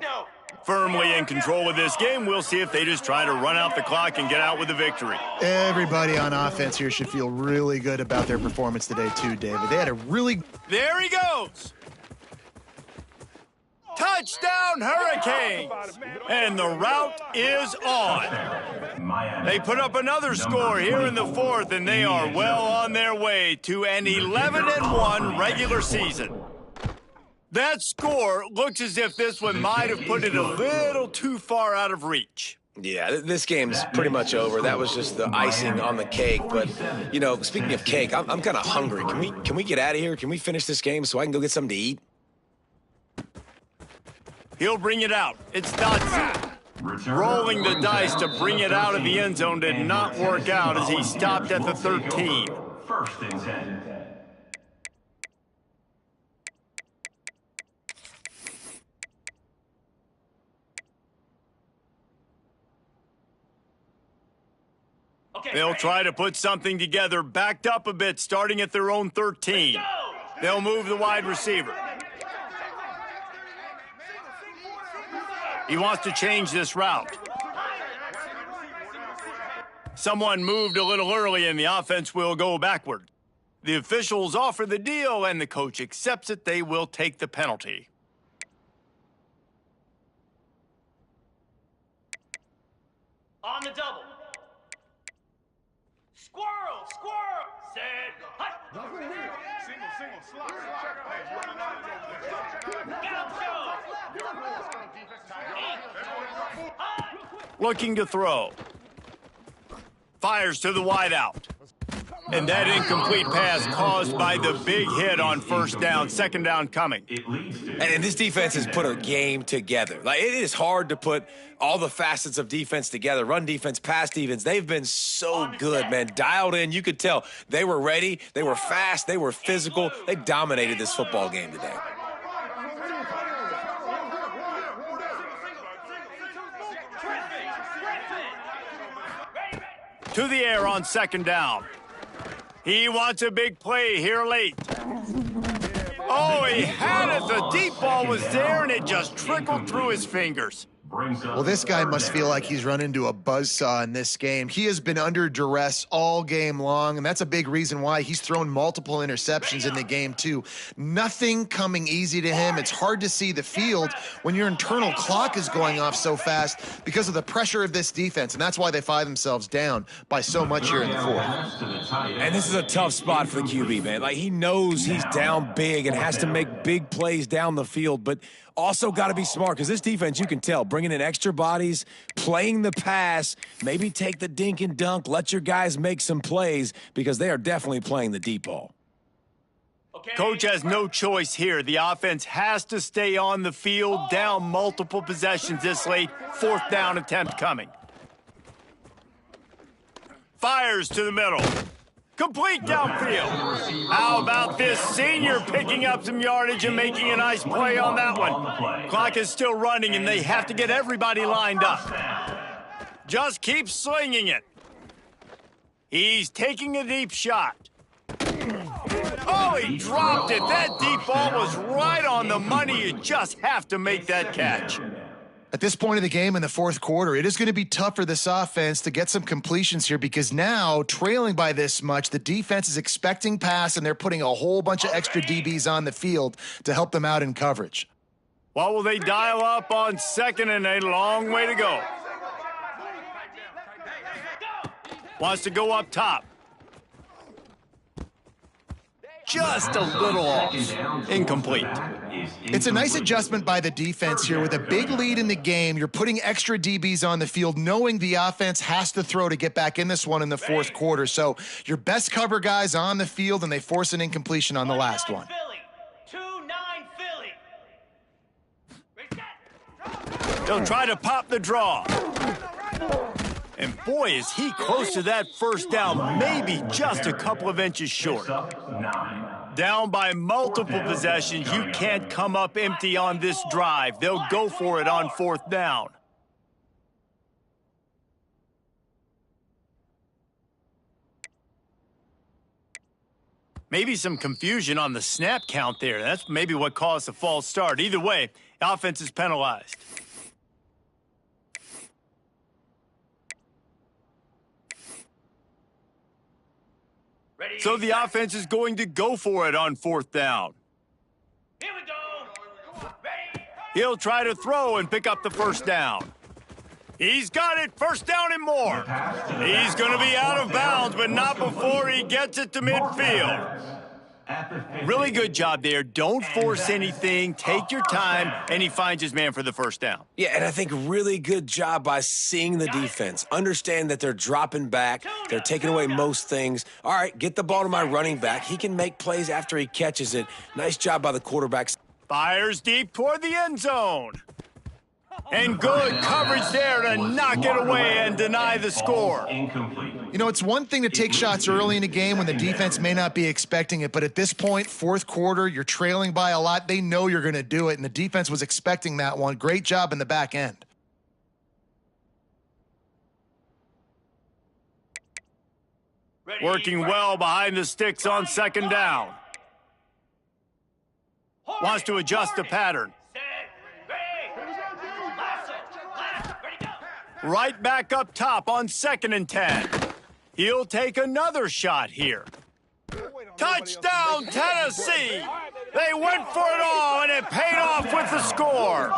Firmly in control of this game. We'll see if they just try to run out the clock and get out with the victory. Everybody on offense here should feel really good about their performance today, too, David. They had a really... There he goes! Touchdown, Hurricanes! And the route is on. They put up another score here in the fourth, and they are well on their way to an 11-1 regular season. That score looks as if this one might have put it a little too far out of reach. Yeah, this game's pretty much over. That was just the icing on the cake. But, you know, speaking of cake, I'm kind of hungry. Can we get out of here? Can we finish this game so I can go get something to eat? He'll bring it out. It's Dodson. Rolling the dice to bring it out of the end zone did not work out as he stopped at the 13. First and 10. They'll try to put something together, backed up a bit, starting at their own 13. They'll move the wide receiver. He wants to change this route. Someone moved a little early, and the offense will go backward. The officials offer the deal, and the coach accepts it. They will take the penalty. On the double. Squirrel. Set. Hut. Looking to throw. Fires to the wideout. And that incomplete pass caused by the big hit on first down, second down coming. And this defense has put a game together. Like, it is hard to put all the facets of defense together. Run defense, pass defense. They've been so good, man. Dialed in. You could tell they were ready. They were fast. They were physical. They dominated this football game today. To the air on second down. He wants a big play here late. Oh, he had it. The deep ball was there, and it just trickled through his fingers. Well, this guy must feel like he's run into a buzzsaw in this game. He has been under duress all game long, and that's a big reason why he's thrown multiple interceptions in the game, too. Nothing coming easy to him. It's hard to see the field when your internal clock is going off so fast because of the pressure of this defense, and that's why they find themselves down by so much here in the fourth. And this is a tough spot for the QB, man. Like, he knows he's down big and has to make big plays down the field, but also got to be smart because this defense, you can tell, bringing in extra bodies, playing the pass, maybe take the dink and dunk, let your guys make some plays because they are definitely playing the deep ball. Coach has no choice here. The offense has to stay on the field, down multiple possessions this late. Fourth down attempt coming. Fires to the middle. Complete downfield. How about this senior picking up some yardage and making a nice play on that one? Clock is still running, and they have to get everybody lined up. Just keep slinging it. He's taking a deep shot. Oh, he dropped it. That deep ball was right on the money. You just have to make that catch. At this point of the game in the fourth quarter, it is going to be tough for this offense to get some completions here because now, trailing by this much, the defense is expecting pass, and they're putting a whole bunch of extra DBs on the field to help them out in coverage. What will they dial up on second and a long way to go? Wants to go up top. Just a little off. Incomplete. It's a nice adjustment by the defense here. With a big lead in the game, you're putting extra DBs on the field, knowing the offense has to throw to get back in this one in the fourth quarter. So your best cover guys on the field, and they force an incompletion on the last one. 2-9 Philly. They'll try to pop the draw. And boy, is he close to that first down, maybe just a couple of inches short. Down by multiple possessions, you can't come up empty on this drive. They'll go for it on fourth down. Maybe some confusion on the snap count there. That's maybe what caused the false start. Either way, offense is penalized. So the offense is going to go for it on fourth down. Here we go. Ready. He'll try to throw and pick up the first down. He's got it, first down and more. He's going to be out of bounds, but not before he gets it to midfield. Really good job there. Don't force anything. Take your time, and he finds his man for the first down. Yeah, and I think really good job by seeing the defense. Understand that they're dropping back. They're taking away most things. All right, get the ball to my running back. He can make plays after he catches it. Nice job by the quarterback. Fires deep toward the end zone. And good coverage there to knock it away and deny the score. You know, it's one thing to take shots early in a game when the defense may not be expecting it, but at this point, fourth quarter, you're trailing by a lot. They know you're going to do it, and the defense was expecting that one. Great job in the back end. Working well behind the sticks on second down. Wants to adjust the pattern. Right back up top on 2nd and 10. He'll take another shot here. Touchdown, Tennessee! They went for it all, and it paid off with the score.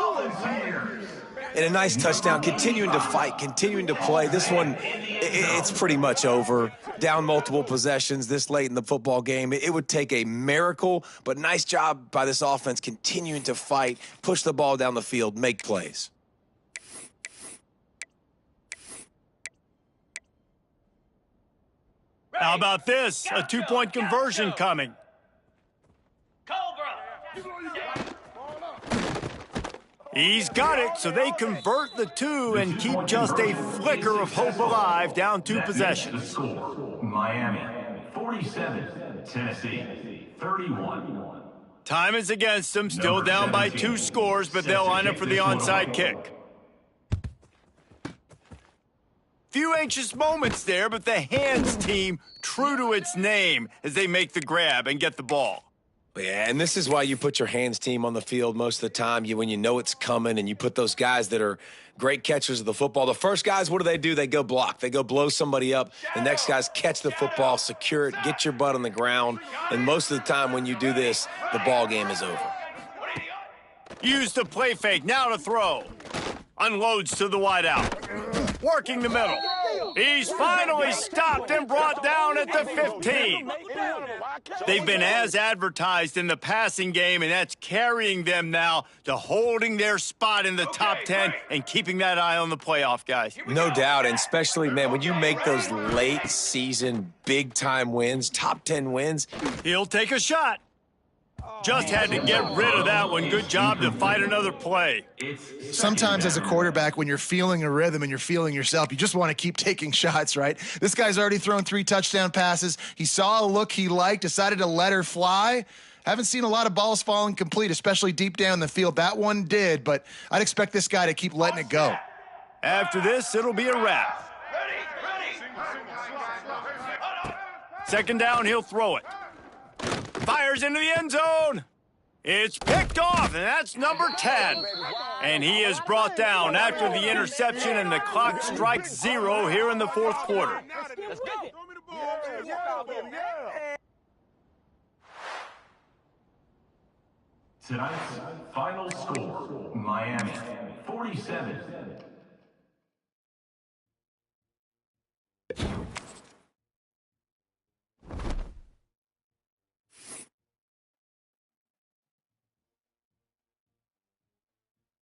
And a nice touchdown, continuing to fight, continuing to play. This one, it's pretty much over. Down multiple possessions this late in the football game. It would take a miracle, but nice job by this offense continuing to fight, push the ball down the field, make plays. How about this? A two-point conversion coming. He's got it, so they convert the two and keep just a flicker of hope alive, down 2 possessions. The score, Miami 47, Tennessee 31. Time is against them, still down by 2 scores, but they'll line up for the onside kick. Few anxious moments there, but the hands team true to its name as they make the grab and get the ball. Yeah, and this is why you put your hands team on the field most of the time. When you know it's coming, and you put those guys that are great catchers of the football. The first guys, what do? They go block. They go blow somebody up. The next guys catch the football, secure it, get your butt on the ground. And most of the time when you do this, the ball game is over. Use the play fake, now to throw. Unloads to the wideout. Working the middle. He's finally stopped and brought down at the 15. They've been as advertised in the passing game, and that's carrying them now to holding their spot in the top 10 and keeping that eye on the playoff, guys. No doubt, and especially, man, when you make those late season big-time wins, top 10 wins. He'll take a shot. Just had to get rid of that one. Good job to fight another play. Sometimes as a quarterback, when you're feeling a rhythm and you're feeling yourself, you just want to keep taking shots, right? This guy's already thrown 3 touchdown passes. He saw a look he liked, decided to let her fly. Haven't seen a lot of balls falling complete, especially deep down the field. That one did, but I'd expect this guy to keep letting it go. After this, it'll be a wrap. Second down, he'll throw it. Fires into the end zone. It's picked off, and that's number 10. And he is brought down after the interception, and the clock strikes 0 here in the 4th quarter. Tonight's final score, Miami 47,